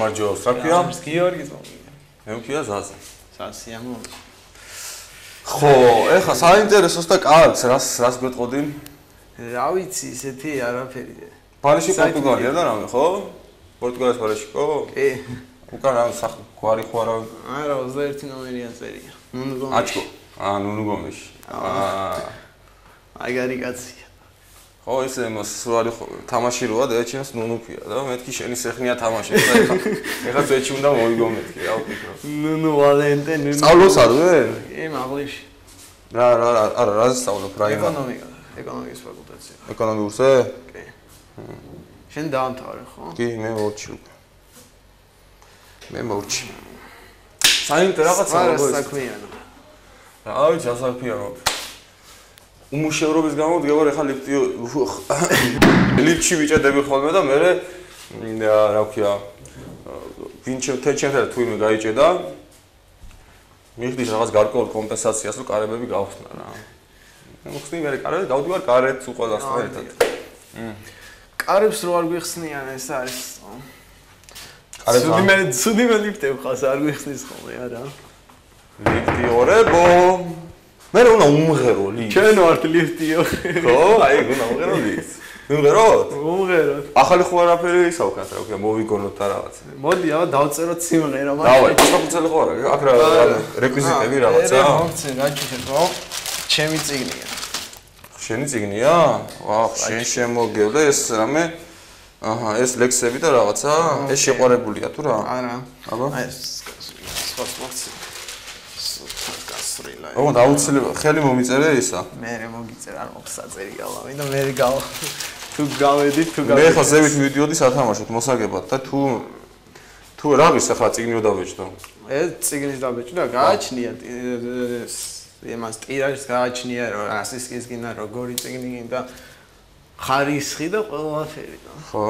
Marjo, sakya? Georgis მომიგე. მე ვქია ზაზე. სასია მომიგე. ხო, ეხა საინტერესოს და კარგს რას გვეტყოდი? რა ვიცი, ისეთი არაფერი. პარიში პორტუგალია და რამე, ხო? პორტუგალიის პარიში, ხო? კი. უკან რა გვარი ხო არა? არა, 21 ნომერია წერია. ნუნუ გომეში. აჩკო. ნუნუ გომეში. აგარი კაცია. ხო, ისე მსვლელი თამაში როა და ეჩინოს ნუნუქია და მეთქი შენი სეხნია თამაში და ეხა ეჩი უნდა მოიგო მეთქი, რა ვფიქრობ. ნუნუ ვალენტე, ნუნუ. სწავლობს არვე? კი, მაღლიში. რა სწავლობ რა იმა? ეკონომიკის ფაკულტეტზე. ეკონომიკურზე? კი. შენ დაამთავრე, ხო? კი, მე მორჩი უკვე. მე მორჩი. საინტერესო რაღაცა რა საქმეა? რა ვიცი, ასაკფიანო. უმუშევრობის გამო დგებარ ეხა ლიფტში ვიჭედები ხოლმე და მე რა ვქია ვინ ჩემთან თუიმე გაიჭედა მიხდის რაღაც გარკვეულ კომპენსაციას რომ კარებები გავხსნა რა მე ხსნი მე კარები გავდივარ კარეთს უყოლასთან ერთად კარებს რო არ გვიხსნიან ეს არის კარებს ცუდი მე ლიფტი ხავს არ გვიხსნის ხოლმე არა ლიფტი ორებო მე უნდა უმღერო ლიფტი. ჩვენ ვართ ლიფტიო. ხო, აი, უნდა უმღერო ლიფტი. მივღეროთ? უმღეროთ. ახალი ხო არაფერი ისა უკან რა ვქია, მოვიგონოთ და რაღაც. მოდი, აბა დავწეროთ სიმღერა მაგრამ. დავაი, ფოტოხუცელი ხო არა? აქ რა რეკვიზიტები რაღაცა? მოხცე, გაჩვენე, ხო? ჩემი წიგნია. შენი წიგნია? ვაუ, შენ შემოგევდა ეს რამე? აჰა, ეს ლექსები და რაღაცა? ეს შეყვარებულია თუ რა? არა. აბა? აი ეს სხვა მოხცე. ო, დაუცილებლად ხელი მომიწერე ისა? მე მოგიწერა, არ მოგსაწერი გავა, მინდა მე გავა. თუ გავედი, მე ხა ზევით მივიდიოდი სათამაშოდ მოსაგებად და თუ რა ვის ახლა წიგნიო დავეჭდო? ეს წიგნის დავეჭდა, გააჩნია იმას ტირაჟს გააჩნია, რომ ასისკის გინდა როგორი წიგნი გინდა ხარისხი და ყველაფერი და. ხო.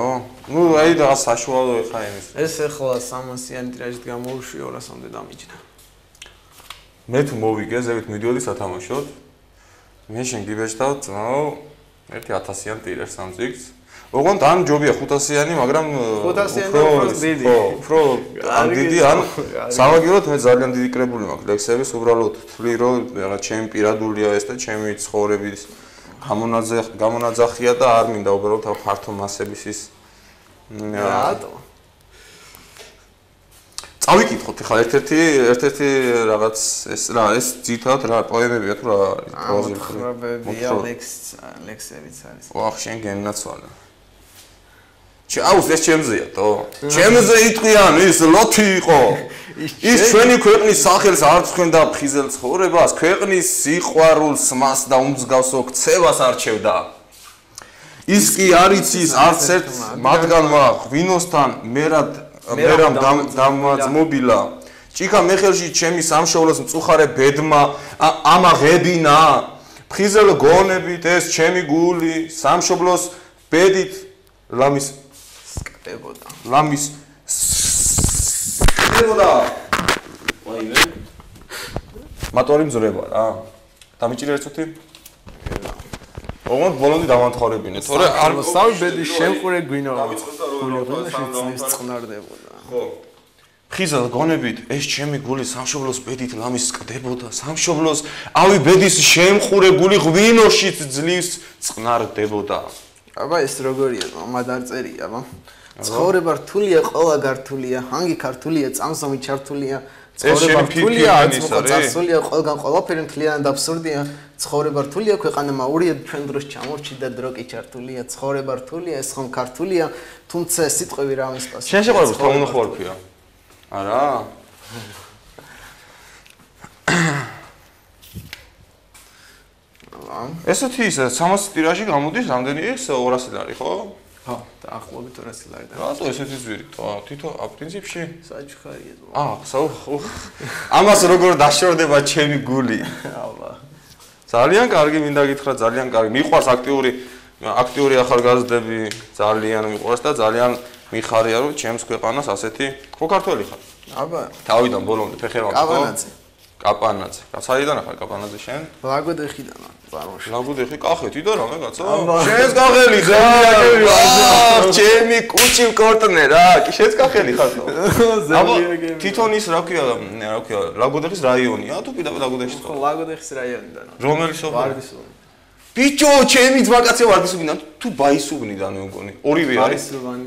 ნუ აი და საშუალო ხა იმის. ეს ახლა 300-იანი ტირაჟით გამოუშვი 200-მდე დამიჯდა. მე თუ მოვიგე ზევით მიდიოდი სათამაშოდ მე შენ გიბეჭდავ ძმაო 1000-იან ტირაჟს ამ წიგნს ოღონდ ან ჯობია 500-იანი მაგრამ 500-იანი უფრო დიდი უფრო ან დიდი ან სამაგიეროდ მე ძალიან დიდი კრებული მაქვს ლექსების უბრალოდ თვლი რომ რაღაც ჩემი პირადულია ეს და ჩემი ცხოვრების გამონაძახია და არ მინდა უბრალოდ ფართო მასების ის რატო წავიკითხოთ ხა ერთ-ერთი რაღაც ეს ძირითადად რა პოემებია თუ რა პროზებია ლექსებიც არის ვახ შენ გენაცვალე ეს ჩემზეა თო ჩემზე იტყვიან ის ლოთი იყო ის ჩვენი ქვეყნის სახელს არ წხვენდა ფხიზელ ცხოვრებას ქვეყნის სიყვარულს მას და უმსგავსო ქცევას არჩევდა ის კი არ იცის არც ერთ მათგანმა ღვინოსთან მერამ დამაძმობილა ჭიქა მეხელში ჩემი სამშობლოს მწუხარე ბედმა ამაღებინა ფხიზელ გონებით ეს ჩემი გული სამშობლოს ბედით ლამის სკდებოდა ლამის სკდებოდა ვაიმე მატორი მძრება რა დამიჭირე ერთოთი ოღონდ ბოლომდე დამანთხოვებინე თორე არ სამი ბედის შემყურე გვინო გულებს წყნარდებოდა ხო ფხიზელ გონებით ეს ჩემი გული სამშობლოს ბედით ლამის სკდებოდა სამშობლოს ავი ბედის შემყურე გული ღვინოშიც ძლივს წყნარდებოდა აბა ეს როგორია მამად არ წერია აბა ცხოვრება რთულია ყველა გართულია ჰანგი ქართულია წამსომი ჩართულია ცხოვრება რთულია აწმყოწარსულია ყველგან ყველაფერი მთლიანი და აბსურდია ცხოვრება რთულია ქვეყანა მაურია ჩვენ დროს ჩამორჩიდა დრო კი ჩართულია ცხოვრება რთულია ეს ხომ ქართულია თუმცა სიტყვები რა ამის პასუხი შენ შეყვარებს თქო უნდა ხوارფია არა ესეთი ის 300 ტირაჟი გამოდის რამდენი ეს 200 ლარი ხო ხო დაახლოებით 200 ლარი და რატო ესეთი ძვირი თვითონ პრინციპში საჩუქარია ამას როგორ დაშორდება ჩემი გული აბა ძალიან კარგი მინდა გითხრა, ძალიან კარგი. მიყვარს აქტიური ახალგაზრდები, ძალიან მიყვარს და ძალიან მიხარია რომ ჩემს ქვეყანას ასეთი ხო ქართველი ხარ? აბა, თავიდან ბოლომდე ფეხეროვანი ხო? კაპანაძე. საიდან ახარ კაპანაძე შენ? ლაგოდეხიდან წარმოშ. ლაგოდეხი კახეთი და რამე კაცო? შენს კახელი რა? ჩემი კუჩი კორტნე რა, კი შენს კახელი ხარ თო? აბა, თვითონ ის რა ქვია, ლაგოდეხის რაიონია თუ კიდევ ლაგოდეხის ხო? ლაგოდეხის რაიონიდან. რომელი სოფელი? ვარდისუბანი. ბიჭო, ჩემი ძმაკაცია ვარდისუბანიდან თუ ბაისუბნიდან მე მგონი. ორივე არის?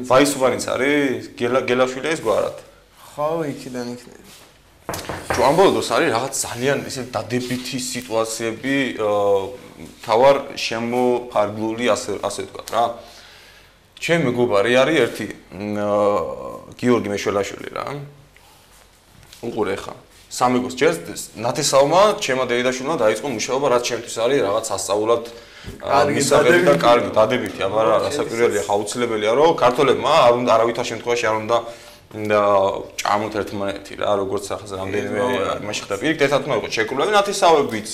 ბაისუბანიც არის? გელაშვილი ეს გვარად. ხო, იქიდან იქნება. თუ ამბობდოს არის რაღაც ძალიან ისე დადებითი სიტუაციები თავარ შემოფარგლული ასე ვთქვა რა. ჩემი მეგობარი არის ერთი გიორგი მეშველაშვილი რა. უყურე ხა. სამეგოს ჯერს ნათესავმა ჩემმა დედაშვილმა დაიწყო მუშაობა რაც ჩემთვის არის რაღაც სასწაულად მისაღები და კარგი დადებითი აბა რა რასაკვირველია ხა აუცილებელია რომ ქართველებმა არავითარ შემთხვევაში არ უნდა და ჭამოთ ერთმანეთი რა როგორც ახლა რამდენიმე იმაში ხდება პირიქით ერთად უნდა იყოს შეკრულები ნათესავებიც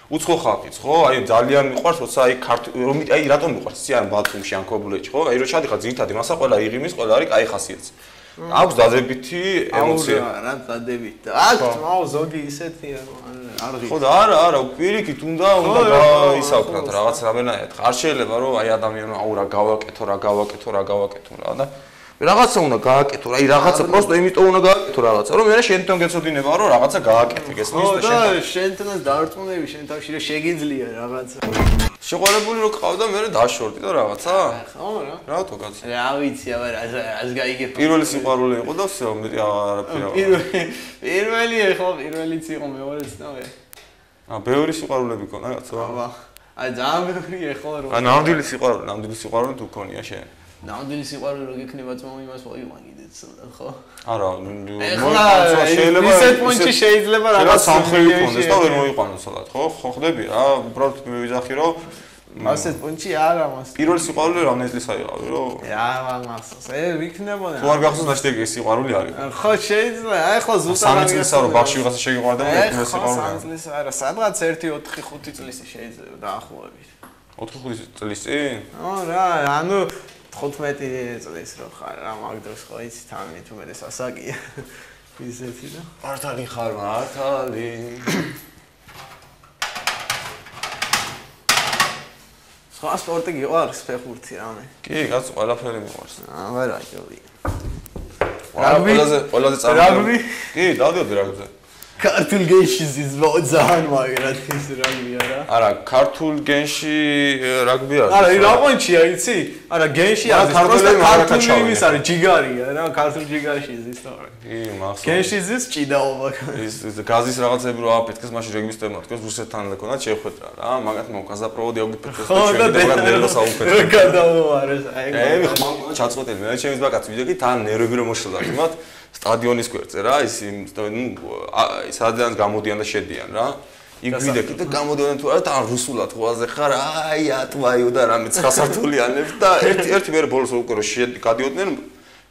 უცხო ხალხიც ხო აი ძალიან მიყვარს როცა აი რომ აი რატომ მიყვარს იცი ან ბათუმში ან ქობულეთში ხო აი რო ჩადიხარ ძირითადი მასა ყველა იღიმის ყველა არის კაი ხასიათი აქვს დადებითი ემოცია რა დადებითი აქვს მაო ზოგი ისეთია არ ღირს ხო და არა პირიქით უნდა ისაუბროთ რაღაც რამენაირად არ შეიძლება რომ აი ადამიანმა აუ რა გავაკეთო რა და რაღაცა უნდა გააკეთო რა აი რაღაცა просто იმიტომ უნდა გააკეთო რაღაცა რომ მე შენთან გეცოდინება რომ რაღაცა გააკეთე გესმის და შენთანაც დაარწმუნები შენ თავში რომ შეგიძლია რაღაცა შეყვარებული რო ყავდა მე დაშორდი და რაღაცა ხო რა რატო კაცო რა ვიცი აბა რას გაიგებ პირველი სიყვარული იყო და всё მეტი არაფერი პირველიც იყო მეორეც და მე ბევრი სიყვარულები ქონა კაცო აბა აი ძალიან ბევრია ხო რა ნამდვილი სიყვარული თუ ქონია შენ ნამდვილი სიყვარული რო გექნება ძმამ იმას მოიყვან კიდეც ხო არა შეიძლება ისეთ პონჩი შეიძლება რაღაც სამხრივი კონდეს და ვერ მოიყვანოს სადღაც ხო ხდები რა უბრალოდ მე ვიზახი რომ ასეთ პონჩი არა მას პირველი სიყვარული რამდენი წლის აიყავი რო რა მას ვიქნებოდა თუ არ გახსოვს ნაშთი ეს სიყვარული არის ხო შეიძლება აი ხო ზუსტად 3 წლისა რო ბაღში ვიღაცა შეგიყვარდა და მე სიყვარული 3 წლის არა სადღაც 1-4-5 წლის შეიძლება დაახლოებით 4-5 წლის წინ რა ანუ 15 წლის რო ხარ რა მაგდროს ხო იცი თან თუ მე სასაკია ისეთი და მართალი ხარ მართალი სხვა სპორტი გიყვარს ფეხბურთი რამე კი კაც ყველაფერი მიყვარს აბა რა ჯობია ყველაზე რაგბი კი დავდიოდი რაგბიზე ქართულ გენში ის ძალიან მაგრად ის რაგბია რა არა ქართულ გენში რაგბი არის არა რა პონჩია იცი არა გენში არის ქართული ის არის ჯიგარია რა ქართულ ჯიგარში ის თორე კი მახსოვს გენში ის ჭიდაობა ის გაზის რაღაცები რო აფეთქეს მაშინ რეგისტრებმა თქოს რუსეთთან ლეკონა შეხვედრა რა მაგათ მოკაზა პროვოდი აგვიფეთქეს და ჩვენ და ნერვოს აუფეთქეს რა გადავარეს აი ჩაწყვეტილი მე ჩემს ბაკაც ვიდეო კი თან ნერვები რომ მოშლდა იმათ სტადიონის გვერდზე რა ის სადაც გამოდიან და შედიან რა იქ ვიდექი და გამოდიან თუ არა და რუსულად ღვაზე ხარ აი ატვაიო და რამე 9 სართულიანებს და ერთი მე ბოლოს უკვე რომ გადიოდნენ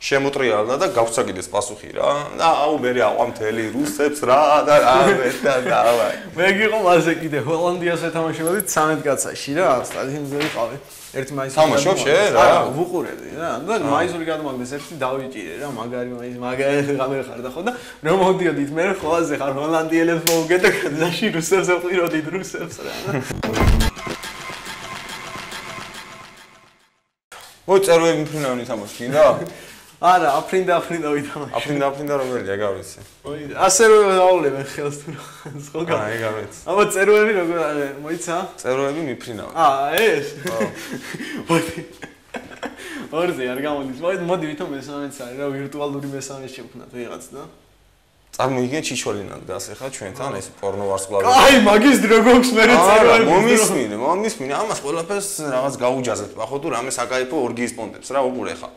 შემოტრიალდა და გავცა კიდეს პასუხი რა და აუ მე აყვამ მთელი რუსებს რა და რამე და დავაი მე გიყო მასე კიდე ჰოლანდიას ეთამაშებოდი 13 კაცაში რა სტადიონზე ვიყავი ერთი მაისური თამაშობ შენ რა ვუყურებდი რა და მაისური გადმაგდეს ერთი დავიჭირე რა მაგარი ღამე ხარ და ხო და რომ მოდიოდით მე ხოლაზე ხარ ჰოლანდიელებს მოვუგე და გზაში რუსებს ვყიროდით რუსებს რა მოწეროები მფრინავი თამაში გინდა არა აფრინდა ვითამაშე აფრინდა რომელია გავიცი ასე რომ დაავლებ ხელს თუ ხო აი გავიცი აბა წეროები როგორ მოიცა წეროები მიფრინავ ეს ორზე არ გამოდის მოდი ვითომ მესამეც არის რა ვირტუალური მესამე შევქნათ ვიღაც და წარმოიგენ ჩიჩოლინად გას ახლა ჩვენთან ეს პორნო ვარსკვლავი აი მაგის დრო გოქს მე წეროები მომისმინე ამას ყველაფერს რაღაც გაუჯაზეთ ხო თუ რამე საკაიფო ორგიის პონტებს რა უყურე ხა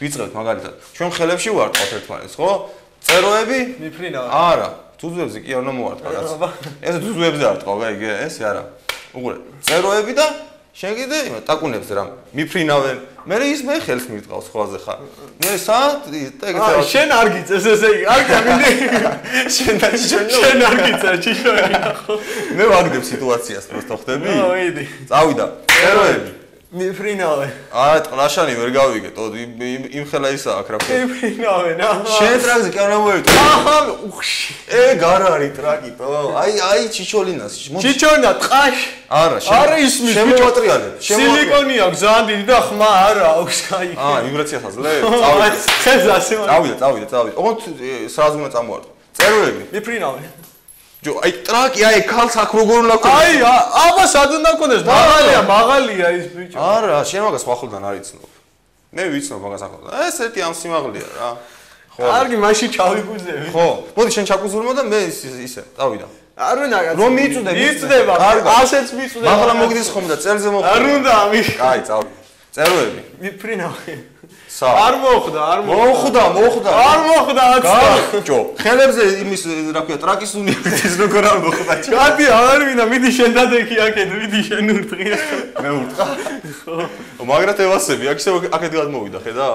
ვიწყებთ მაგალითად ჩვენ ხელებში ვარტყავთ ერთმანეთს ხო წეროები მიფრინავ არა ძუძუებზე კი არ უნდა მოვარტყავ რაც ეს ძუძუებზე არ ტყავ გაიგე ეს არა უყურე წეროები და შენ კიდე ტაკუნებს რა მიფრინავენ მე ის მე ხელს მირტყავს ხვაზე ხარ მე საათ ეგეთ შენ არ გიწეს ესე იგი არ გამინდი შენ არ გიწეს ჭიშორი ხო მე ვაგდებ სიტუაციას პროსტო ხდები ვიდი წავიდა ეროები მიფრინავენ ყლაშანი ვერ გავიგე იმ ხელა ისა აქ რა მიფრინავენ შენ ტრაკზე კი არ მოვიწყე აჰა უხში გარ არის ტრაკი აი ჩიჩოლინას ჩიჩოლინა ტყაში არა ისმის შემოვატრიალებ სილიკონი აქვს ძალიან დიდი და ხმა არა აქვს აი ვიბრაციას აძლევ ხეს ასე წავიდა ოღონდ სრაზ უნდა წამოვარდო წეროები მიფრინავენ აი ტრაკი აი ქალს აქ როგორ უნდა ქონდეს აი აბა სად უნდა ქონდეს მაღალია ის ბიჭო არა შენ მაგას ხალხთან არ იცნობ მე ვიცნობ მაგას ახლა ეს ერთი ამ სიმაღლეა რა ხო კარგი მაშინ ჩავიგუზები ხო მოდი შენ ჩაკუზურმო და მე ისე წავიდა არ უნდა კაცო რომ მიწვდება ასეც მიწვდება მაგრამ მოგდის ხომ და წელზე მოხდა არ უნდა ამის კაი წავიდა წეროები მიფრინავენ არ მოხდა არ გაჭო ხელებზე იმის რა ქვია ტრაკის უნივერსიტეტის როგორ არ მოხდა გადი არ ვინა მიდი შენ დადექი აქეთ მიდი შენ ურტყი მე ურტყა ხო მაგრათ ევასები აქ ისე აქეთ გადმოვიდა ხედა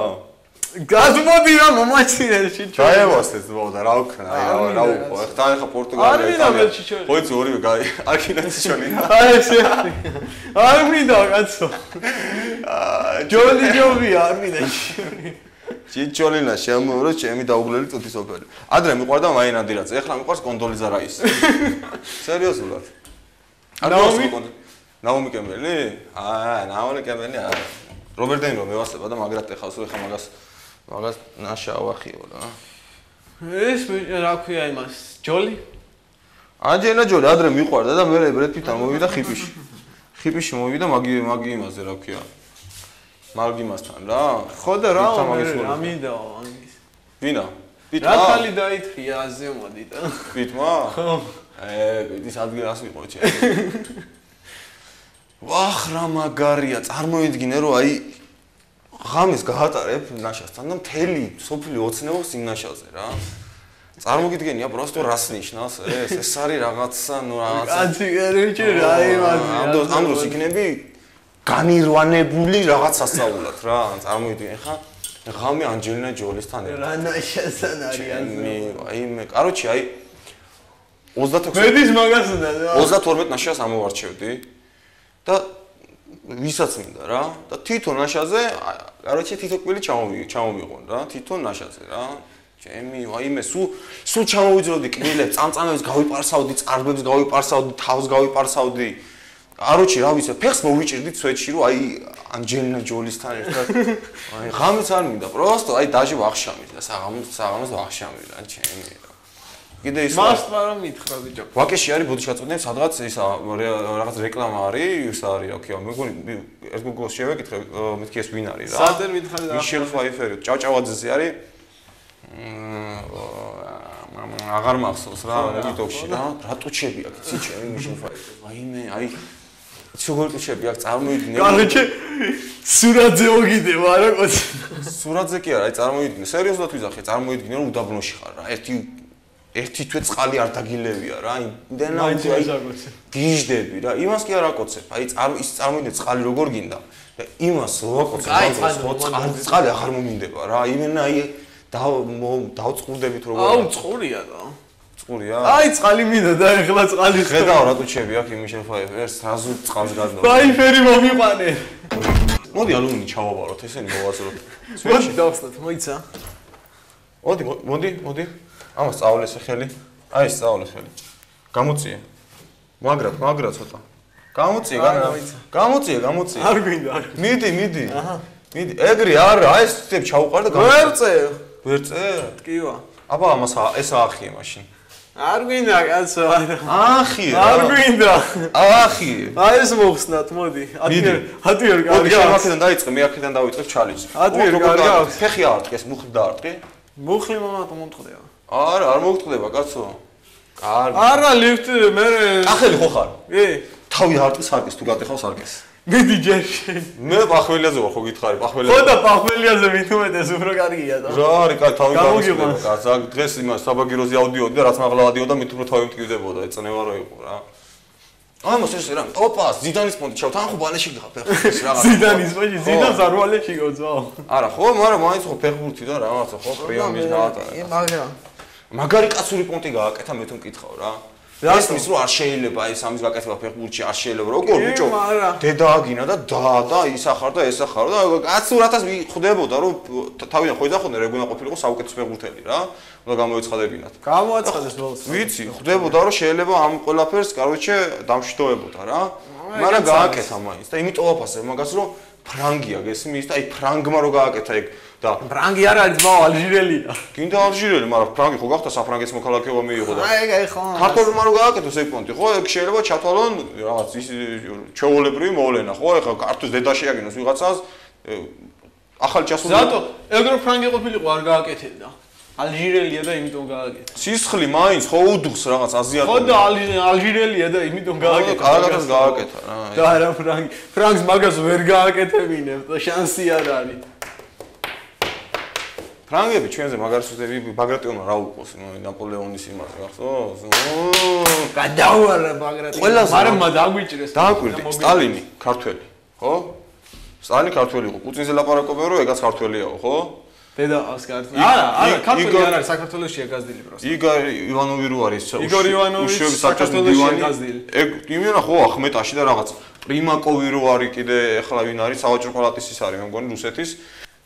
გაზმოდი რა მომაჩინე ჩიჩო დაევასეთ და რა ვქნა აი რა უყო ხა ახლა პორტუგალია ხო იცი ორივე არქინა ჩიჩონი აი ესე არ მინდა კაცო ჯოლი არ მინდა ჩიჩოლინა შემოურო ჩემი დაუგლელი წუთის ოფერი ადრე მიყვარდა მაინანდირაძე ეხლა მიყვარს კონდოლიზა რაისი სერიოზულად ნაომი კემბელი ნაომი კემბელი რობერტ დენრო მევასება და მაგრად ეხავს ეხლა მაგას ნაშავახიო რა ეს რა ქვია იმას ჯოლი ანჯელინა ჯოლი ადრე მიყვარდა და მე ბრედ პიტთან მოვიდა ხიპიში მოვიდა მაგი იმაზე რა ქვია მარგიმასთან რა ხო და რა მინდა ამის ვინა პიტმა რა ხალი დაითხია აზე მოდი და პიტმა ხო პიტის ადგილას ვიყო ჩემ ვახ რა მაგარია წარმოიდგინე რომ აი ღამეს გაატარებ ნაშასთან და მთელი სოფლი ოცნებობს იმ ნაშაზე რა წარმოგიდგენია პროსტო რას ნიშნავს ეს არის რაღაცა ნუ რაღაცა კაცი გარეჩი რა იმაზე ამ დროს იქნები განირვანებული რაღაც ასწავლად რა წარმოიდგინე ხა ღამე ანჯელინა ჯოლისთან რა ნაშასთან არის აი მე კაროჩი აი 26 მედის მაგას უნდა 32 ნაშას ამოვარჩევდი და ვისაც მინდა რა და თვითონ ნაშაზე კაროჩი თითო კვილი ჩამომიღონ რა თვითონ ნაშაზე რა ჩემი აი მე სულ ჩამოვიძროდი კბილებს წამწამებს გავიპარსავდი წარბებს გავიპარსავდი თავს გავიპარსავდი კაროჩი რა ვიცი ფეხს მოვიჭირდი ცვეთში რომ აი ანჯელინა ჯოლისთან ერთად აი ღამეც არ მინდა პროსტო აი დაჟე ვახშამი და საღამოს ვახშამი რა ჩემი კიდე ის მასტა რომ მითხრა ბიჭო ვაკეში არის ბოდიშაწოდნე სადღაც ისა რაღაც რეკლამა არის ის არის რა ქვია მეგონი ეს გუგლში შევეკითხე მეთქი ეს ვინ არის რა სადერ მითხარი და მიშელ ფაიფერი ჭავჭავაძეზე არის აღარ მახსოვს რა TikTok-ში რა რატუჩები აქ იცი ჩემი მიშელ ფაიფერი აიმე აი ცუგორტუჩები აქ წარმოიდგინე კაროჩე სურაძე მოგიდება რა კოცი სურაძე კი არა აი წარმოიდგინე სერიოზულად ვიზახე წარმოიდგინე რომ უდაბნოში ხარ რა ერთი თვე წყალი არ დაგილევია რა იმდენა გიჟდები რა იმას კი არ აკოცებ აი ის წარმოიდგინე წყალი როგორ გინდა და იმას რო აკოცებ წყალი აღარ მომინდება რა იმენა აი დავწყურდებით როგორ აუ წყურია და წყურია აი წყალი მინდა და ეხლა წყალი ხედავ რატო ჩები აქ იმიშელ ფაიფერს რაზუ წყალს გადმო ფაიფერი მომიყვანე მოდი ალუმინი ჩავაბაროთ ესენი მოვაწროთ მოდი დავხსნათ მოიცა მოდი ამას სწავლეს ხელი აი სწავლე ხელი გამოწია მაგრა ცოტა გამოწია არ გვინდა მიდი ეგრე არა ეს თებ ჩაუყარ და ვერ წე ტკივა აბა ამას ეს აახიე მაშინ არ გვინდა კაცო აახიე არ გვინდა აახიე აი ეს მოხსნათ მოდი ატიერ კარგა აქედან დაიწყე მე აქედან დავიწყებ ჩალის ატიერ კარგა ფეხი აარტყეს მუხლი დაარტყე მუხლი მომატო მომტყდება არა არ მოგტყდება კაცო კარგი არა ლიფტი მე ახალი ხო ხარ კი თავი აარტყეს არკეს თუ გატეხავს არკეს მიდი ჯერში მე პახველიაზე ვარ ხო გითხარი პახველიაზე ხო და პახველიაზე მithumetes უფრო კარგია და რა არის კაცო თავი გამოგიყვება კაცო დღეს იმას საბაგიროზე ავდიოდი და რაც მაღლა ავდიოდა მით უფრო თავი მტკივდებოდა ეწნევა რო იყო რა ამას ეს რა ტოპას ზიდანის ფონდი ჩავთ ან ხო ბალეში გიხარ ფეხბურთის რაღაც ზიდანის ფონდი ზიდანს არ ბალეში გოძო არა ხო მაგრამ მაინც ხო ფეხბურთი და რაღაცა ხო პრიამის გაატარა მაგრამ მაგარი კაცური პონტი გააკეთა მე თუ მკითხავ რა ესმის რომ არ შეიძლება ის ამის გაკეთება ფეხბურთში არ შეიძლება როგორ ბიჭო დედა აგინა და ისახარ და ესახარ და კაცურათას ხვდებოდა რომ თავიდან ხო იზახოდნენ რეგუნა ყოფილიყო საუკეთესო ფეხბურთელი რა უნდა გამოეცხადებინათ გამოაცხადეს ბოლოს ვიცი ხვდებოდა რომ შეიძლება ამ ყველაფერს კაროჩე დამშვიდობებოდა რა მაგრამ გააკეთა მაინც და იმიტომ ვაფასებ მაგას რომ ფრანგია გესმის და აი ფრანგმა რო გააკეთა ეგ და ფრანგი არ არის ბაო ალჟირელია გინდა ალჟირელი მაგრამ ფრანგი ხო გახდა საფრანგეთის მოქალაქეობა მიიღო და აი ხო ქართველმა რო გააკეთოს ეგ პონტი ხო ეგ შეიძლება ჩათვალონ რაღაც ის ჩეულებრივი მოვლენა ხო ეხლა ქართლის დედაში აგინოს ვიღაცას ახალი ჩასული ზატო ეგ რო ფრანგი ყოფილიყო არ გააკეთებდა ალჟირელია და იმიტომ გააკეთა სისხლი მაინც ხო უდგს რაღაც აზიატური ხო და ალჟირელია და იმიტომ გააკეთა კარგადაც გააკეთა რა და არა ფრანგს მაგას ვერ გააკეთებინებ და შანსი არ არის ფრანგები ჩვენზე მაგარსუდები ბაგრატიონმა რა უყოს ნაპოლეონის იმაზე გახსოვს? გადავარა ბაგრატიონი. მაგრამ დაგვიჭრეს. დააკვირდი სტალინი ქართველი, ხო? სტალინი ქართველი იყო. პუტინზე ლაპარაკობენ რომ ეგაც ქართველიაო, ხო? დედას კარგი. არა, ქართველი არ არის, საქართველოსია გაზდილი პროსტა. იგორ ივანოვი რო არის. იგორ ივანოვი საქართველოსია გაზდილი. ეგ იმენა ხო ახმეტაში და რაღაც პრიმაკოვი რო არის კიდე ეხლა ვინ არის სავაჭრო პალატის ის არის, მე მგონი რუსეთის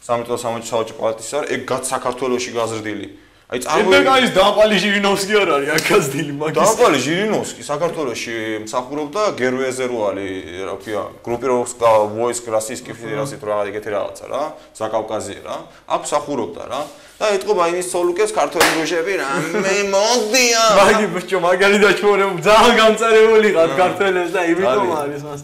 სამართლო სავაჭრო პალატის არის, ეგ გაც საქართველოში გაზრდილი. აი წარმოიდგინე ეს დამყალი ჟირინოვსკი არ არის აკაზდილი მაგის. დამყალი ჟირინოვსკი საქართველოში მსახურობდა გერვეზერუალი, რა ქვია, გრუპიროვსკა ვოისკ რასისტი ფედერაცია თუ რაღაც ეგეთი რაღაცა რა, საკავკაზია რა. აქ მსახურობდა რა. და ეთყობა იმის სოლუკეს ქართველი გუშები რა. მე მოდია. მაგი ბიჭო, მაგარი დაჩვენებ ძალიან გამწარებული ხარ ქართველებს და იმიტომ არის მას.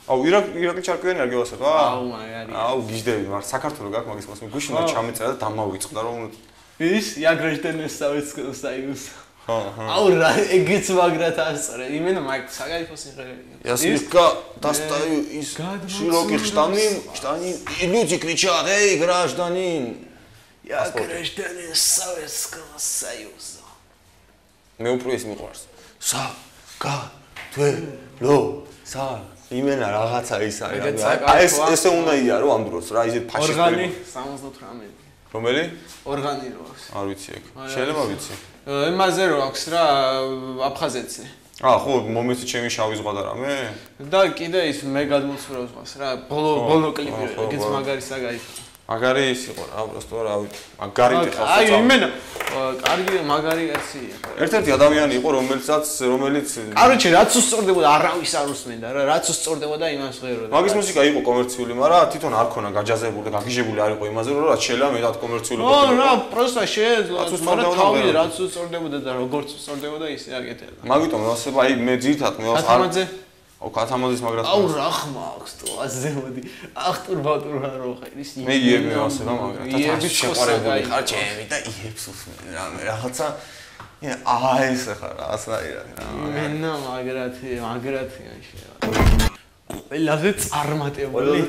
აუ ირაკი ჩარკვიანი არ გევასება? აუ მაგარი. აუ გიждები, მაგრამ საქართველოს გაკ მაგის მას გუშინ და ჩამეწერა და დამავიწყდა რომ Видишь, я гражданин Советского Союза. Аура, эгიც მაგრად ასწრე. Именно მაგ საგაიფო სიმღერაა. Я слегка достаю из широких штанин, люди кричат: "Эй, гражданин!" Я гражданин Советского Союза. მე უფრო ის მიყვარს. საქართველოსა. იმენა რაღაცა ის არის. აი ესე უნდა იარო ამ დროს რა, ისეთ ფაშისტური. ორგანი 78. რომელი? ორგანი რო აქვს. არ ვიცი ეგ. შეიძლება ვიცი. იმაზე რო აქვს რა აფხაზეთზე. ხო, მომეცი ჩემი შავი ზღვა და რამე? და კიდე ის მე გადმოცურა ზღვას რა, ბოლო კლიპი ეგეც მაგარი საგაიფო. მაგარი ის იყო რა, просто რა ვიცი. მაგარი ხალხი. აი იმენა კარგი მაგარი კაცია. ერთ-ერთი ადამიანი იყო, რომელიც კაროჩე რაც უსწორდებოდა, არავის არ უსმენდა რა, რაც უსწორდებოდა იმას ღეროდა. მაგის მუსიკა იყო კომერციული, მაგრამ თვითონ არ ქონა გაჯაზებული და გაგიჟებული არ იყო იმაზე, რომ რაც შეიძლება მეტად კომერციული ყოფილიყო. რა, просто შეეძლო, მაგრამ თავი რაც უსწორდებოდა და როგორც უსწორდებოდა ისე აკეთებდა. მაგიტომ მოსება აი მე ძირთად მე ხათამაძე ქათამაძის მაგრად აუ რა ხმა აქვს თუ აზე მოდი ახტურ ბატურა რო ხერის მე იები მოსება მაგრამ იების შეყარებული ხარ ჩემი და იებს უსმენ რაღაცა ეს ხარ ასნაირად მენა მაგრათია შეიძლება ყველაზე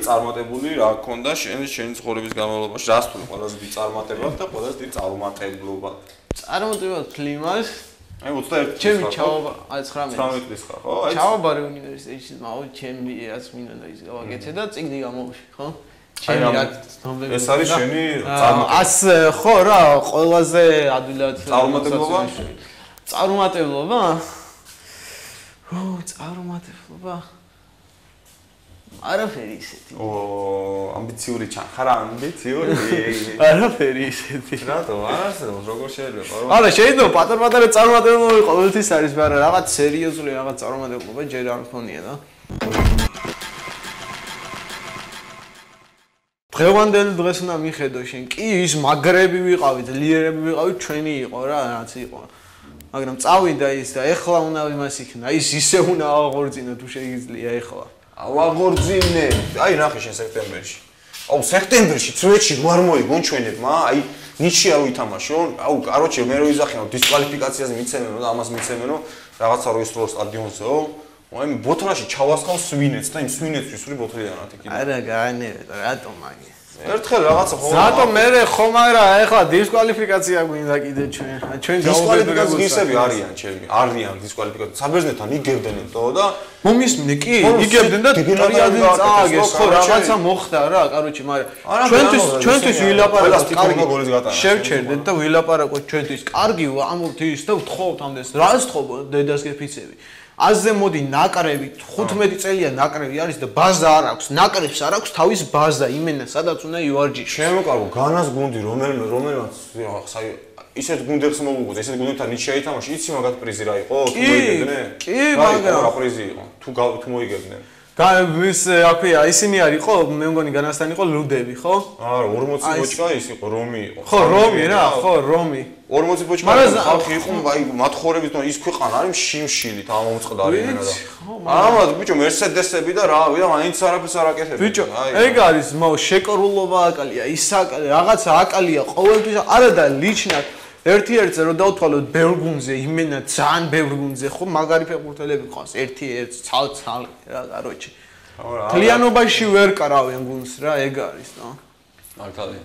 წარმატებული რა გქონდა შენი ცხოვრების განმავლობაში რას თუ ყველაზე დიდი წარმატება და ყველაზე დიდი წარმატებლობა კლიმას აი 21 ჩემი ჩაობა 19 წლის ხარ ხო აი ჩაობარე უნივერსიტეტში მაო ჩემი რაც მინდა და ის გავაკეთე და წიგნი გამოვში ხო ჩემი რაც ნომრები ეს არის შენი წარმატება ხო რა ყველაზე ადვილად წარმატებლობა არაფერი ისეთი. ამბიციური ხარ ამბიციური. არაფერი ისეთი. რატო? არასდროს როგორ შეიძლება? არა, შეიძლება პატარ-პატარა წარმატებულობა იყო, ყოველთვის არის, მაგრამ რაღაც სერიოზული რაღაც წარმატებულობა ჯერ არ მქონია და. დღევანდელ დღეს უნდა მიხედო შენ. კი, ის მაგრები ვიყავით, ლიერები ვიყავით, ჩვენი იყო რა, რაც იყო. მაგრამ წავიდა ის და ეხლა უნდა იმას იქნა. ის ისე უნდა აღორძინო თუ შეიძლება ეხლა. ავაღორძინე. აი ნახე შენ სექტემბერში. აუ სექტემბერში წვეთში არ მოიგონჩვენებმა, აი ნიჩი არ ვითამაშო. აუ კაროჩე მე რო იზახინო დისკვალიფიკაციაზე მიცემენო და ამას მიცემენო რაღაცა რო ისროლ სტადიონზეო. აი ბოთლაში ჩავასხავ სვინეთს და იმ სვინეთს ვისური ბოთლიანათი კიდე. არა გაანერე, რატომ მაგის? ერთხელ რაღაცა ხო ზატო მე ხომ არა ეხლა დისკვალიფიკაცია გვინდა კიდე ჩვენ დისკვალიფიკაციები არიან დისკვალიფიკაცია საბერძნეთთან იგებდენთო და მომისმინე კი იგებდნენ და ტრიადი წააგეს ხო რაღაცა მოხდა რა კაროჩი მაგრამ ჩვენთვის ვილაპარაკოთ კარგი შევჩერდეთ და ვილაპარაკოთ ჩვენთვის კარგი ამოთ ის და ვთხოვთ ამდენს რას თხოვ დედას გეფიცები აზე მოდი ნაკრები 15 წელია ნაკრები არის და ბაზა არ აქვს ნაკრებს არ აქვს თავის ბაზა იმენა სადაც უნდა იوارჯიშო შემოკარგო განას გუნდი რომელმაც ისეთ გუნდებს მოუგუძე ისეთ გუნდებთან ის შეითამაში იცი მაგათ პრიზი რა იყო თუ მოიგებდნენ კი მაგრამ რა პრიზი იყო თუ მოიგებდნენ ის აქვეა ისინი არ იყო მე მგონი განასთან იყო ლუდები ხო არა 40 ბოჭკა ის იყო რომი იყო ხო რომი რა ხო რომი 40 ბოჭკა ხალხი იყო აი მათხოვრების და ის ქვეყანა არის შიმშილით ამომწყდარი მენა და ამათ ბიჭო მერსედესები და რა ვიდა მაინც არაფერს არ აკეთებენ ბიჭო ეგ არის შეკრულობა აკალია ის რაღაცა აკალია ყოველთვის არა და ლიჩნად ერთ-ერთზე რომ დავთვალოთ ბევრგუნზე იმენა ძალიან ბევრგუნზე ხო მაგარი ფეხბურთელები ყავს ერთ-ერთ ცალ რა კაროჩი თლიანობაში ვერ კარავენ გუნდს რა ეგ არის ნო მართალია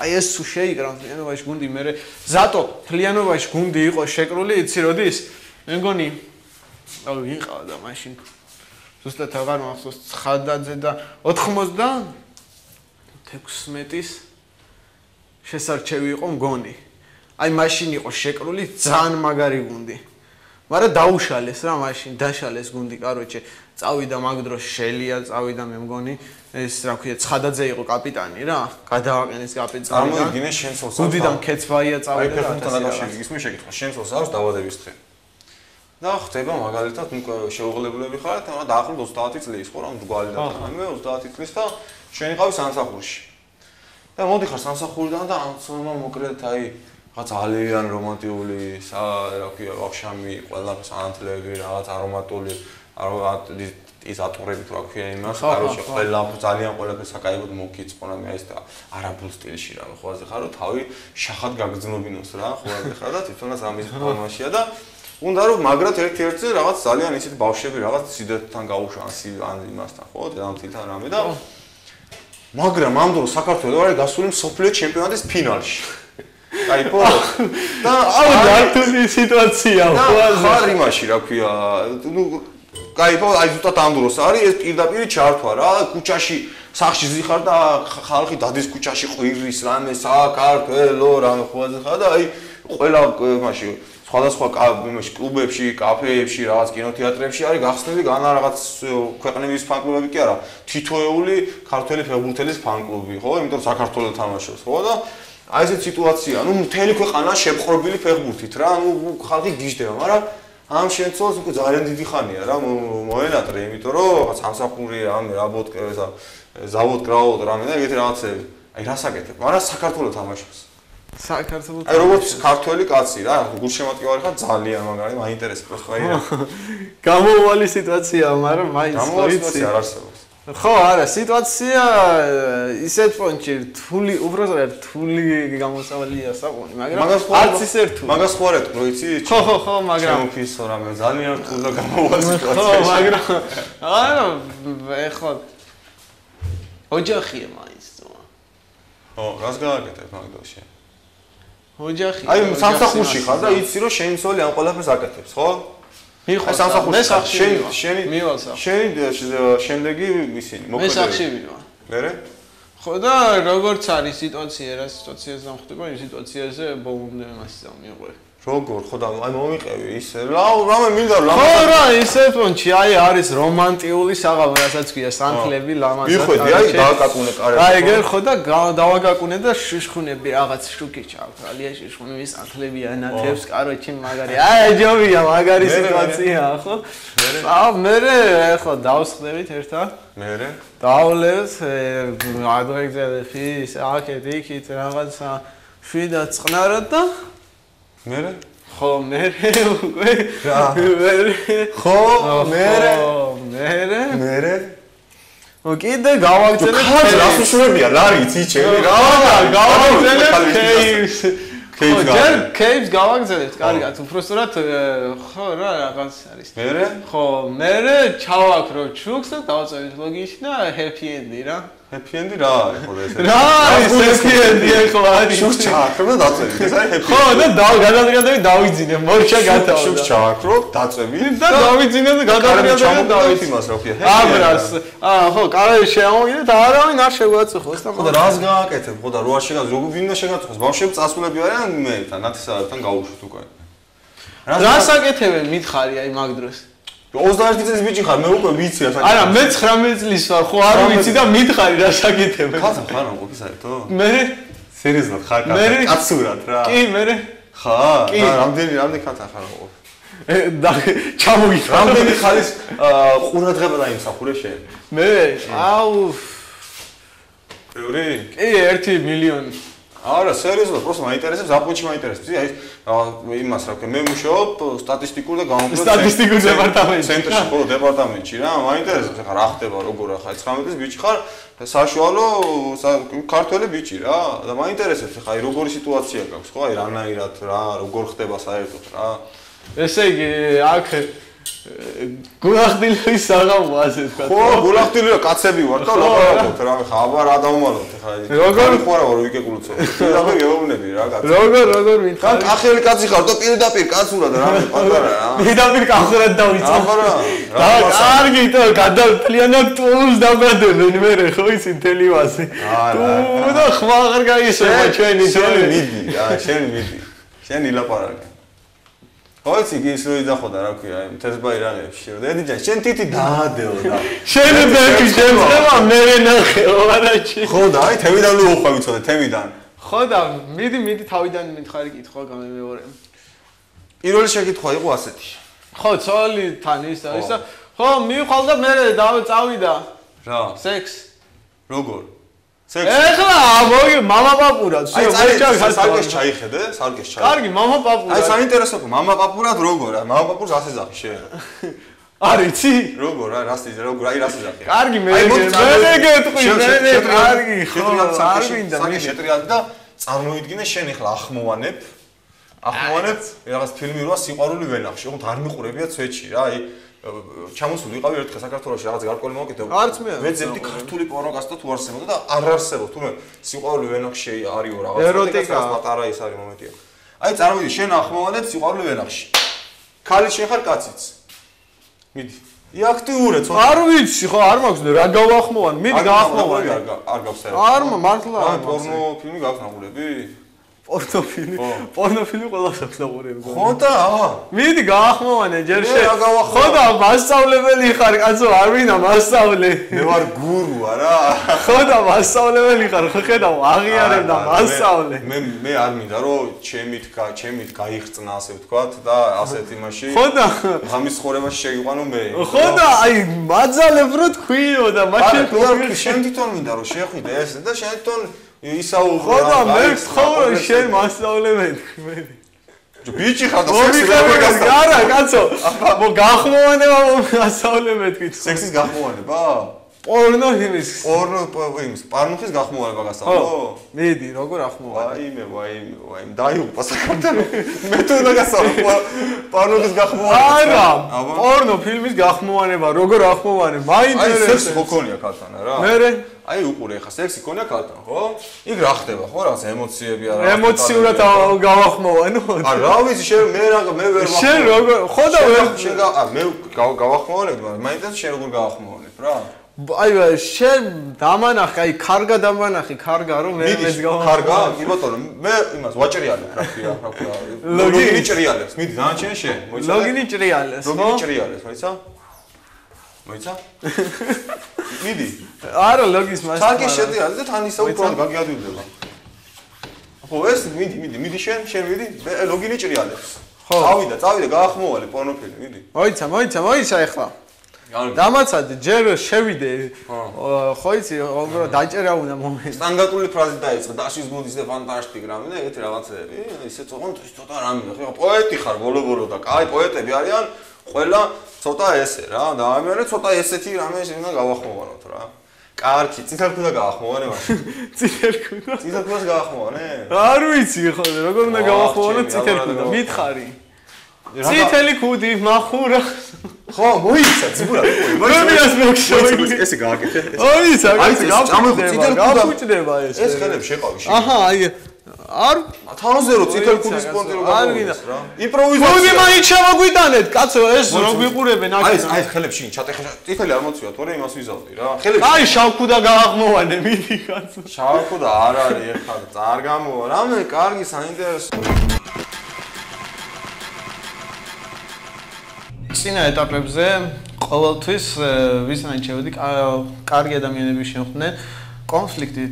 აი ეს თუ შეიკრან თლიანობაში გუნდი მე ზატო თლიანობაში გუნდი იყო შეკრული იცი როდის მე მგონი აუ ვიყავდა მაშინ ზუსტად აღარ მახსოვს ცხადაძე და 96-ის შესარჩევი იყო მგონი აი მაშინ იყო შეკრული ძალიან მაგარი გუნდი. მაგრამ დაუშალეს რა მაშინ, დაშალეს გუნდი, კაროჩე. წავიდა მაგ დროს შელია, წავიდა მე მგონი, ეს რა ქვია, ცხადაძე იყო კაპიტანი რა. გადავაყენეს კაპიტანი. წარმოიდგინე შენს ოსავს. გუნდიდან ქეცბაია წავიდა და ფეხბურთთან დაკავშირებით ის მიშეკითხა, შენს ოსავს დავადების დღე. და ხდება მაგალითად შეუღლებელები ხარ და დაახლოებით 30 წლის ხო რა მდგალი და ამე 30 წლის და შენ იყავი სამსახურში. და მოდი ხარ სამსახურიდან და ამცომა მოკლედ აი რაღაც ძალიან რომანტიკული რა ქვია ვახშამი ყველაფერს ანთლები რაღაც არომატული ის ატურებით რა ქვია იმას კაროჩე ყველა ძალიან ყველაფერს საკაიბოდ მოგიწყო რა მე ეს და არაბულ სტილში რა ხოაზე ხარო თავი შახად გაგრძნობინოს რა ხოაზე ხარ და თვითონაც ამის ფორმაშია და უნდა რომ მაგრად ერთ-ერთზე რაღაც ძალიან ისეთ ბავშვები რაღაც სიდეთთან გაუშვანსი ან იმასთან ხო დედამთილთან რამე და მაგრამ ამ დროს საქართველოს არის გასული მსოფლიო ჩემპიონატის ფინალში აი პო და აუ დარტული სიტუაცია ხოაზე ხარ იმაში რა ქვია ნუ აი პო აი ზუსტად ამ დროს არის ეს პირდაპირ ჩართვა რა ქუჩაში სახში ზიხარ და ხალხი დადის ქუჩაში ყვირის რამე საქართველო რამე ხოაზე ხარ და აი ყველა მაშინ სხვადასხვა კლუბებში, კაფეებში, რაღაც კინოთეატრებში არის გახსნილი განა რაღაც ქვეყნების ფან-კლუბები კი არა, თითოეული ქართველი ფეხბურთელის ფან-კლუბი, ხო? იმიტომ რომ საქართველოს თამაშობს, ხო? და აი ეს სიტუაცია, ნუ მთელი ქვეყანა შეპყრობილი ფეხბურთით რა, ნუ ხალხი გიждდება, მაგრამ ამ შემთხვევაში უკვე ძალიან დიდი ხანია რა, მოენატრე, იმიტომ რომ რაღაც სამსახური, ამ რაბოტკრა, ზავოდკრაოდ რამე და ეგეთი რაღაცები. აი რას აკეთებ, მაგრამ საქართველოს თამაშობს. საქართველოს აი როგორც ქართველი კაცი რა გულშემატკივარი ხარ ძალიან მაგარი მაინტერესებს პროსტო აი რა გამოვალი სიტუაცია მაგრამ მაინც სიტუაცია არ არსებობს ხო არა სიტუაცია ისეთ პონჩი რთული უბრალოდ რთული გამოსავალია საყონი მაგრამ არც ისე რთული მაგას ხო არ ეთქო იცი ხო მაგრამ ჩემფისო რამე ძალიან რთული და გამოვალი სიტუაცია ხო მაგრამ არა ეხლა ოჯახია მაინც ხო რას გააკეთებ მაგდოში ოჯახი აი სამსახურში ხარ და იცი რომ შენი ცოლი ამ ყველაფერს აკეთებს ხო? მიხარ სამსახურში შენი მივალსა შენი შემდეგი ისინი მოკლედ მე სახში ვივა მერე ხო და როგორც არის სიტუაცია რა სიტუაციაზე დამხდება იმ სიტუაციაზე ბოლომდე მასი დამიყვე როგორ ხო და აი მომიყევი ისე რამე მინდა რა ხო რა ისე პონჩი აი არის რომანტიკული საღამო რასაც ქვია სანთლები ლამაზად მიხვედი აი დააკაკუნე კარები აი ეგერ ხო და დავაგაკუნე და შიშხუნები რაღაც შუქი ჩავთვალია შიშხუნების სანთლები ანათებს კაროჩი მაგარი აი ჯობია მაგარი სიტუაცია ხო აა მე ხო დავსხდებით ერთად მერე დავლევთ ადრეგზელები ის აქეთ იქით რაღაცა შვიდა წყნარად და მერე ხო მერე უკვე ხო მერე კიდე გავაგზავნე ხალხი რას უშურებია ლარი იცი ჩემი რა გავაგზავნე კეიპს გავაგზავნეთ კარგად უბრალოდ ხო რა რაღაც არის მერე ხო მერე ჩავაქრო ჩუქს და დავწევით ლოგინში და ჰეპი ენდი რა happy end რა არის ხო ეს? რა არის happy end-ი ახლა არის? შუქს ჩააქრო და დაწევი. ეს არის happy. ხო, და გადაადგილე დავიძინე, მორჩა გათავდა. შუქს ჩააქრო, დაწევი და დავიძინე და გადაადგილე და დავიძინე იმას რა ქვია. აბრას. ხო, კარგი შეამოვიდა და არავინ არ შეგვაწუხოს და ხო და რას გააკეთებ? ხო და რო არ შეგაწუხოს, როგორ ვინმე შეგაწუხოს? ბავშვები წასულები არიან მე თან ნათესავებთან გავუშვით უკვე. რას აკეთებენ მითხარი აი მაგ დროს? 21 წლის ბიჭი ხარ, მე უკვე ვიცი ასაკი. არა, მე 19 წლის ვარ, ხო არ ვიცი და მითხარი რა საკეთებენ. ხალხა ხარ რა ყოფის საერთო? მე სერიოზულად ხარ კაცურად რა. კი, მე ხა? და რამდენი კაცა ხარ ყოფ? და ჩამოიწვა. რამდენი ხალის ყურადღება დაიმსახურე შენ? მე აუ ბევრი? კი 1 მილიონი. არა, სერიოზულად, просто მაინტერესებს, აპონჩი მაინტერესებს. აი იმას რა ქვია, მე მუშაობ სტატისტიკურ და გამოკვლევ სტატისტიკურ დეპარტამენტში. ცენტრში, ხო, დეპარტამენტში რა, მაინტერესებს, ახლა რა ხდება, როგორ ახლა 19 წლის ბიჭი ხარ, საშუალო ქართველი ბიჭი რა, და მაინტერესებს, ახლა აი როგორი სიტუაცია გაქვს, ხო, აი რანაირად რა, როგორ ხდება საერთოდ რა. ესე იგი, აქ გულახდილის საღამო ასე თქვა. ხო, გულახდილი კაცები ვარ და ლაპარაკობთ რა, ხა აბა რა დავუმალოთ ახლა. როგორ ხوارა ვარ ვიკეკულოცო. პირდაპირ გეუბნები რა კაცი. როგორ მითხარ? კახელი კაცი ხარ და პირდაპირ კაცურად რა პატარა რა. პირდაპირ კახურად დავიწყე. აბა რა. და კარგი თო გადავთლიანად ტულს დავგადებენ მე ხო იცი მთელი ვასე. თუ და ხმა აღარ გაიშოვა ჩვენი შენი მიდი რა, შენი მიდი. შენი ლაპარაკი. ხოიცი ის რო იძახოდა რა ქვია თესბაი რაღაცში რომ დედიჯან შენ თითი დაადეო და შენ ბეკი შემწება მე ნახეო არაჩი ხო და აი თემიდან რო უხვა ვიცოდე თემიდან ხო და მიდი თავიდან მითხარი კითხვა გამემეორე პირველი შეკითხვა იყო ასეთი ხო ცოლი თან ისა ხო მივხვალ და მე წავიდა რა სექს როგორ სექს ეხლა მოგი მამა პაპურად სარკეს ჩაიხედე სარკეს ჩაიხედე კარგი მამა პაპურად აი საინტერესო მამა პაპურად როგორ მამა პაპურს ასე ზახი შენ არიცი როგორ როგორ აი რას იზახი კარგი მე გეტყვი მე კარგი ხო არ მინდა მე შეტრიალდი და წარმოიდგინე შენ ეხლა ახმოვანებ რაღაც ფილმი როა სიყვარული ვენახში ხო არ მიყურებია ცვეთში რა აი ჩამოსული იყავი ერთხელ საქართველოში რაღაც გარკვეული მოკეთებ. არც მე. ვეძებდი ქართული პორნოგრაფია თუ არ არსებობდა და არ არსებობს. თუმე სიყვარული ვენახში არისო რაღაც. ეროტიკა პატარა ის არის მომენტია. აი წარმოვიდი შენ ახმოვანებ სიყვარული ვენახში. ქალი შენ ხარ კაციც. მიდი. იაქტიურე ცოტა. არ ვიცი ხო არ მაქვს რა გავახმოვან. მიდი გაახმოვანი. არ გაქვს რა. არ მართლა. აი პორნო ფილმი გაქვს ნახულები? პორნოფილმი ყველას აქვს ნახურები. ხო და მიდი გაახმოვანე ჯერ ხო და მასწავლებელი ხარ კაცო არ მინდა მასწავლე მე ვარ გურუ არა ხო და მასწავლებელი ხარ ხო ხედავ აღიარებ და მასწავლე მე არ მინდა რომ ჩემით გაიხწნა ასე ვთქვათ და ასეთ იმაში ხო და ღამის ცხოვრებაში შეგიყვანო მე ხო და აი მაძალებ რო თქვიო და მაშინ შენ თვითონ მინდა რომ შეხვიდე ეს და შენ თვითონ ისაუბრე ხო და მე ვთხოვე შენ მასწავლებელი მე ბიჭი ხარ და სექსი არა კაცო მო გახმოვანება მასწავლებელი სექსის გახმოვანება პორნო იმის პარნუხის გახმოვანება გასწავლო მიდი როგორ ახმოვანე ვაიმე დაიღუპა საქართველოს მე თუ უნდა გასწავლო პარნუხის გახმოვანება არა პორნო ფილმის გახმოვანება როგორ ახმოვანე მაინტერესებს აი სექსი ხო ქონია ქალთან რა მე აი უყურე ხა სექსი ქონია ქალთან ხო? იქ რა ხდება ხო რაღაც ემოციები არა ემოციურად გავახმოვანო არა რა ვიცი შენ მე ვერ ვახმოვანე შენ როგორ ხო და შენ მე გავახმოვანებ მაგრამ მაინტერესებს შენ როგორ გავახმოვანებ რა აი შენ დამანახე აი კარგა დამანახე კარგა რომ მე მეც გავახმოვანე კარგა კი ბატონო მე იმას ვაჭრიალებ რა ქვია ლოგინი ჭრიალებს მიდი დანარჩენი შენ მოიცა ლოგინი ჭრიალებს ლოგინი ჭრიალებს მოიცა მიდი არა ლოგის მას თანკი შედიალე და თან ისე უფრო გაგიადვილდება ხო ეს მიდი შენ მიდი ლოგინი ჭრიალებს ხო წავიდა გაახმოვანე პორნოფილმი მიდი მოიცა ეხლა დამაცადე ჯერ შევიდე ხო იცი როგორ დაჭერა უნდა მომენტი სტანდარტული ფრაზით დაიწყე დაშის გუნდის და ფანტასტიკ რამე და ეგეთი რაღაცები ისე ცოტა რამე ხო პოეტი ხარ ბოლო და კაი პოეტები არიან ყველა ცოტა ესე რა და ამერე ცოტა ესეთი რამე შეიძლება გავახმოვანოთ რა კარგი წითელ ქუდა გაახმოვანე მაშინ წითელ ქუდას გაახმოვანე არ ვიცი ხო როგორ უნდა გავახმოვანო წითელ ქუდა მითხარი ციტელი ქუდი מחურა. ხო, მოიცა, ციბურა. რომიას მოგშოვი. ესე გააკეთე. ოიცა, გაფუჭდება ეს. ეს ხელები შეყავი შე. აჰა, აი არ თავზე რო ციტელი ქუდის სპონტი რო გავიგოს რა. იმპროვიზაცია. ქუდი მაინც ჩავაგვიტანეთ, კაცო, ეს რო გვიყურებენ აქ. აი ხელებში ჩატეხა. ციტელი არ მოცვია, თორე იმას ვიზავდი რა. ხელებში. აი შავქუდა გააღმოვანე, მიდი კაცო. შავქუდა არ არის ეხლა, წარ გამოვა. რამე კარგი საინტერესო. წინა ეტაპებზე ყოველთვის ვისთან შევედი, კარგი ადამიანები შემხვდნენ. კონფლიქტი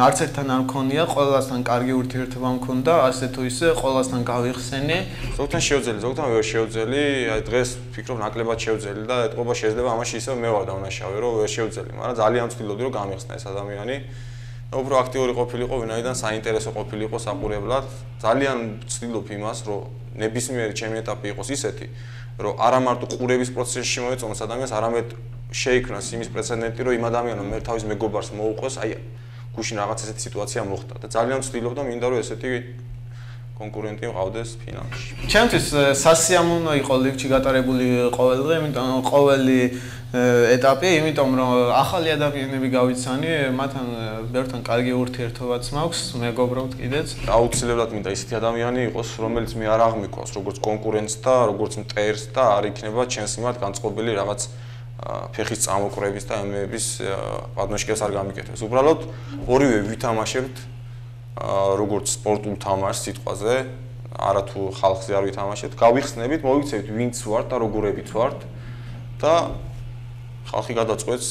არც ერთთან არ მქონია, ყველასთან კარგი ურთიერთობა მქონდა, ასე თუ ისე ყველასთან გავიხსენე. ზოგთან შევძელი, ზოგთან ვერ შევძელი, აი დღეს ვფიქრობ ნაკლებად შევძელი და ეთყობა შეიძლება ამაში ისევ მე ვარ დავნაშავე, რომ ვერ შევძელი, მაგრამ ძალიან ვცდილობდი რომ გამიხსნა ეს ადამიანი. უფრო აქტიური ყოფილიყო, ვინაიდან საინტერესო ყოფილიყო საყურებლად. ძალიან ვცდილობ იმას, რომ ნებისმიერი ჩემი ეტაპი იყოს ისეთი, რომ არა მარტო ყურების პროცესში მოეწონოს ადამიანს, არამედ შეიქმნას იმის პრეცედენტი, რომ იმ ადამიანმა მე თავის მეგობარს მოუყვეს, აი გუშინ რაღაც ესეთი სიტუაცია მოხდა და ძალიან ვცდილობ და მინდა რომ ესეთი კონკურენტი მყავდეს ფინალში. ჩემთვის სასიამოვნო იყო ლიგში გატარებული ყოველ დღე, იმიტომ ყოველი ეტაპი, იმიტომ რომ ახალი ადამიანები გავიცანი, მათთან ბევრთან კარგი ურთიერთობაც მაქვს, მეგობრობთ კიდეც. აუცილებლად მინდა ისეთი ადამიანი იყოს, რომელიც მე არ აღმიქვავს როგორც კონკურენტს და როგორც მტერს და არ იქნება ჩემს მიმართ განწყობილი რაღაც ფეხის წამოკვირების და ემეების პადნოშკებს არ გამიკეთებს. უბრალოდ ორივე ვითამაშებთ როგორც სპორტულ თამაშს სიტყვაზე, არა თუ ხალხზე არ ვითამაშებთ, გავიხსნებით, მოიქცევით ვინც ვართ და როგორებიც ვართ და ხალხი გადაწყვეტს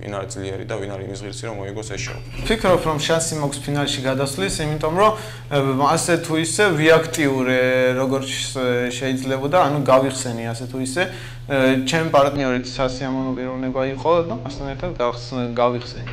ვინ არის ძლიერი და ვინ არის იმის ღირსი რომ მოიგოს ეს შოუ. ვფიქრობ რომ შანსი მაქვს ფინალში გადასვლის, იმიტომ რომ ასე თუ ისე ვიაქტიურე როგორც შეიძლებოდა, ანუ გავიხსენი ასე თუ ისე ჩემი პარტნიორიც სასიამოვნო პიროვნება იყო და მასთან ერთად გავიხსენი.